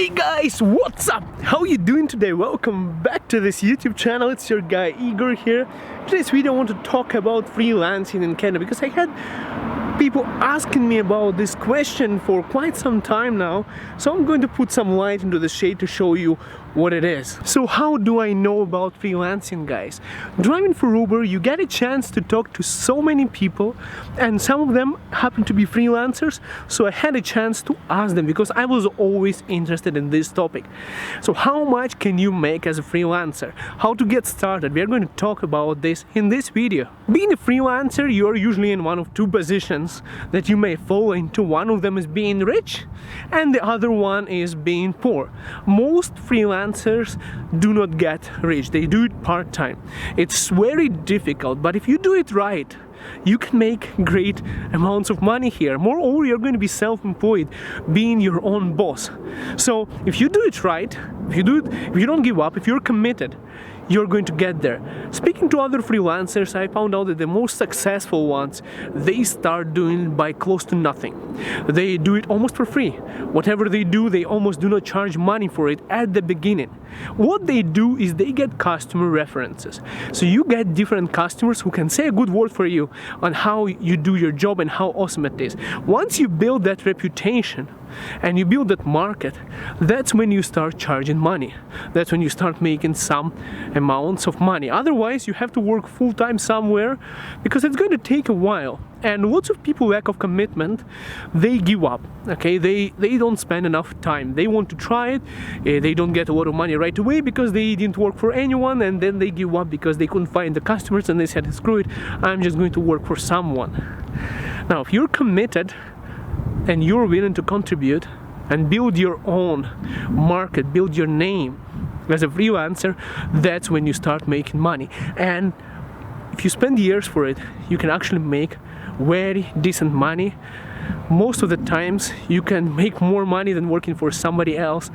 Hey guys, what's up? How you doing today? Welcome back to this YouTube channel. It's your guy Igor here. Today's video I want to talk about freelancing in Canada because I had people asking me about this question for quite some time now. So I'm going to put some light into the shade to show you what it is. So how do I know about freelancing, guys? Driving for Uber, you get a chance to talk to so many people, and some of them happen to be freelancers, so I had a chance to ask them because I was always interested in this topic. So how much can you make as a freelancer? How to get started? We are going to talk about this in this video. Being a freelancer, you are usually in one of two positions that you may fall into. One of them is being rich and the other one is being poor. Most freelancers do not get rich, they do it part-time. It's very difficult, but if you do it right, you can make great amounts of money here. Moreover, you're going to be self-employed, being your own boss. So if you do it right, if you don't give up, if you're committed, you're going to get there. Speaking to other freelancers, I found out that the most successful ones, they start doing it by close to nothing. They do it almost for free. Whatever they do, they almost do not charge money for it at the beginning. What they do is they get customer references. So you get different customers who can say a good word for you on how you do your job and how awesome it is. Once you build that reputation and you build that market, that's when you start charging money. That's when you start making some amounts of money. Otherwise, you have to work full-time somewhere because it's going to take a while. And lots of people lack of commitment, they give up, okay? They don't spend enough time. They want to try it, they don't get a lot of money right away because they didn't work for anyone, and then they give up because they couldn't find the customers and they said, screw it, I'm just going to work for someone. Now, if you're committed and you're willing to contribute and build your own market, build your name as a freelancer, that's when you start making money. And if you spend years for it, you can actually make very decent money. Most of the times you can make more money than working for somebody else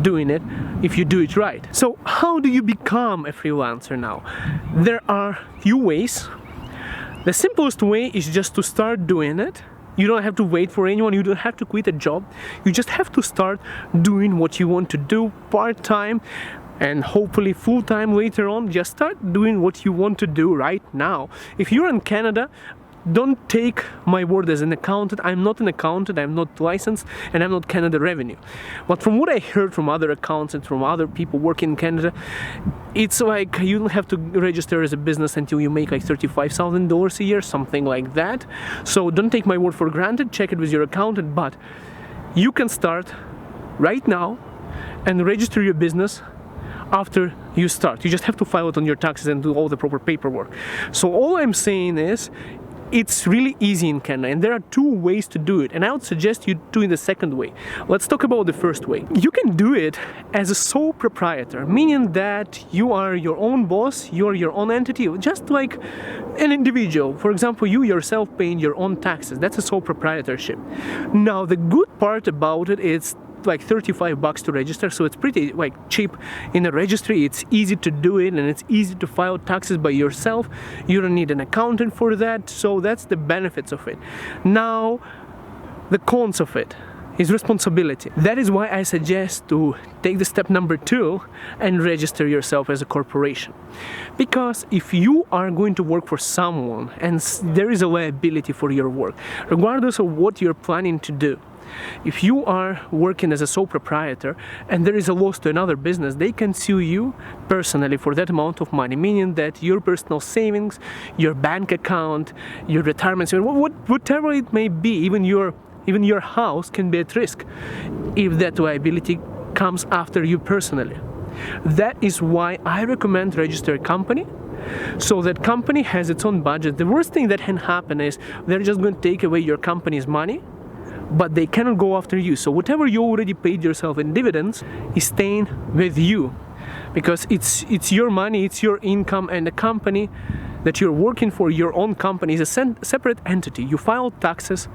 doing it if you do it right. So how do you become a freelancer now? There are few ways. The simplest way is just to start doing it. You don't have to wait for anyone, you don't have to quit a job. You just have to start doing what you want to do part-time and hopefully full-time later on. Just start doing what you want to do right now. If you're in Canada, don't take my word as an accountant. I'm not an accountant, I'm not licensed, and I'm not Canada Revenue. But from what I heard from other accountants, from other people working in Canada, it's like you don't have to register as a business until you make like $35,000 a year, something like that. So don't take my word for granted, check it with your accountant, but you can start right now and register your business after you start. You just have to file it on your taxes and do all the proper paperwork. So all I'm saying is, it's really easy in Canada, and there are two ways to do it, and I would suggest you doing the second way. Let's talk about the first way. You can do it as a sole proprietor, meaning that you are your own boss, you're your own entity, just like an individual. For example, you yourself paying your own taxes. That's a sole proprietorship. Now, the good part about it is like $35 to register, so it's pretty like cheap in a registry. It's easy to do it and it's easy to file taxes by yourself. You don't need an accountant for that, so that's the benefits of it. Now, the cons of it is responsibility. That is why I suggest to take the step number 2 and register yourself as a corporation. Because if you are going to work for someone and there is a liability for your work, regardless of what you're planning to do, if you are working as a sole proprietor and there is a loss to another business, they can sue you personally for that amount of money, meaning that your personal savings, your bank account, your retirement, whatever it may be, even your house can be at risk if that liability comes after you personally. That is why I recommend register a company. So that company has its own budget. The worst thing that can happen is they're just going to take away your company's money, but they cannot go after you. So whatever you already paid yourself in dividends is staying with you, because it's your money, it's your income, and the company that you're working for your own company is a separate entity. You file taxes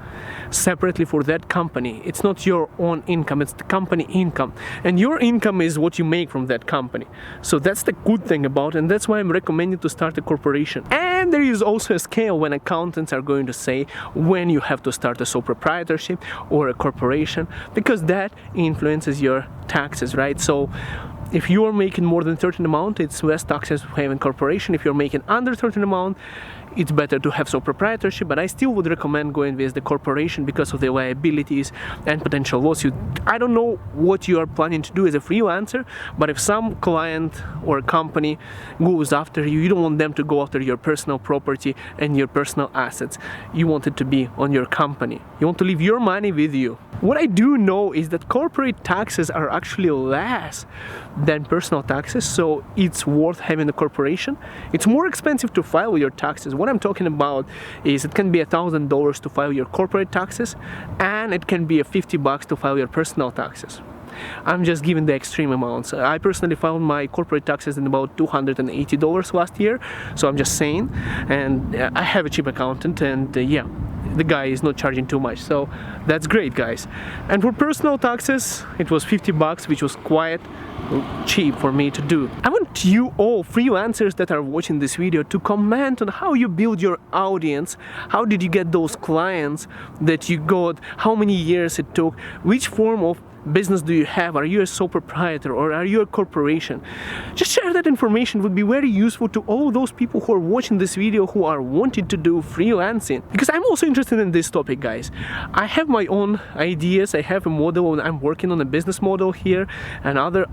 separately for that company. It's not your own income, it's the company income. And your income is what you make from that company. So that's the good thing about it, and that's why I'm recommending to start a corporation. And there is also a scale when accountants are going to say when you have to start a sole proprietorship or a corporation, because that influences your taxes, right? So if you are making more than a certain amount, it's less taxes to have in corporation. If you're making under a certain amount, it's better to have sole proprietorship, but I still would recommend going with the corporation because of the liabilities and potential lawsuit. I don't know what you are planning to do as a freelancer, but if some client or company goes after you, you don't want them to go after your personal property and your personal assets. You want it to be on your company. You want to leave your money with you. What I do know is that corporate taxes are actually less than personal taxes, so it's worth having a corporation. It's more expensive to file your taxes. What I'm talking about is it can be $1,000 to file your corporate taxes, and it can be $50 to file your personal taxes. I'm just giving the extreme amounts. I personally filed my corporate taxes in about $280 last year, so I'm just saying. And I have a cheap accountant, and yeah, the guy is not charging too much, so that's great, guys. And for personal taxes, it was $50, which was quite cheap for me to do. I want you all freelancers that are watching this video to comment on how you build your audience. How did you get those clients that you got? How many years it took? Which form of business do you have? Are you a sole proprietor or are you a corporation? Just share that information. It would be very useful to all those people who are watching this video who are wanting to do freelancing, because I'm also interested in this topic, guys. I have my own ideas. I have a model, and I'm working on a business model here and other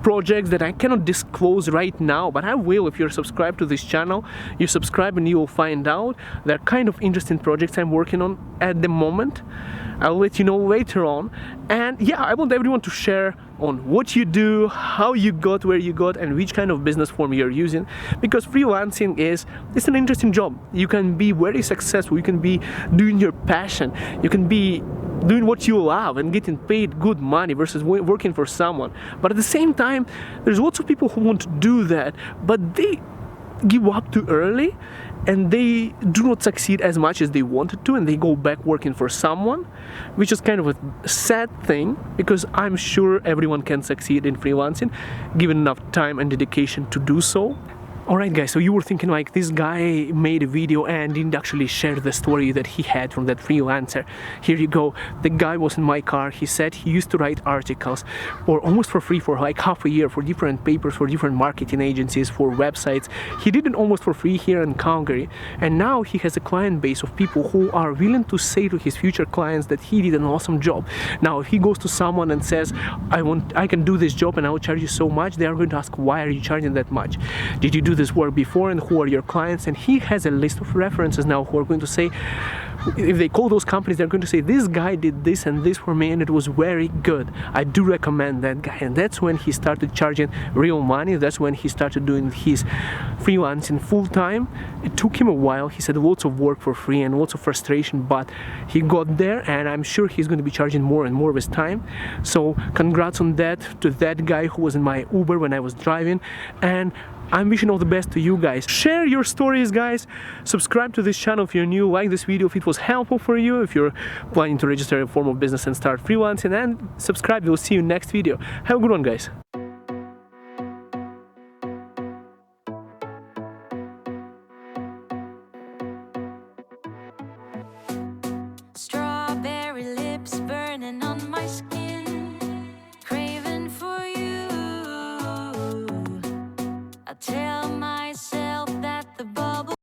projects that I cannot disclose right now, but I will. If you're subscribed to this channel, you subscribe and you will find out. They're kind of interesting projects I'm working on at the moment. I'll let you know later on. And yeah, I want everyone to share on what you do, how you got where you got, and which kind of business form you're using, because freelancing it's an interesting job. You can be very successful. You can be doing your passion. You can be doing what you love and getting paid good money versus working for someone. But at the same time, there's lots of people who want to do that, but they give up too early and they do not succeed as much as they wanted to, and they go back working for someone, which is kind of a sad thing, because I'm sure everyone can succeed in freelancing given enough time and dedication to do so. Alright, guys, so you were thinking like this guy made a video and didn't actually share the story that he had from that freelancer. Here you go. The guy was in my car. He said he used to write articles or almost for free for like half a year for different papers, for different marketing agencies, for websites. He did it almost for free here in Calgary, and now he has a client base of people who are willing to say to his future clients that he did an awesome job. Now if he goes to someone and says, I can do this job and I will charge you so much, they are going to ask, why are you charging that much? Did you do this work before, and who are your clients? And he has a list of references now who are going to say, if they call those companies, they're going to say, this guy did this and this for me and it was very good. I do recommend that guy. And that's when he started charging real money. That's when he started doing his freelancing full time. It took him a while. He said lots of work for free and lots of frustration, but he got there, and I'm sure he's going to be charging more and more of his time. So congrats on that to that guy who was in my Uber when I was driving, and I'm wishing all the best to you guys. Share your stories, guys. Subscribe to this channel if you're new. Like this video if it was helpful for you, if you're planning to register a form of business and start freelancing, and subscribe. We'll see you next video. Have a good one, guys. Strawberry lips burning on my skin, craving for you. I tell my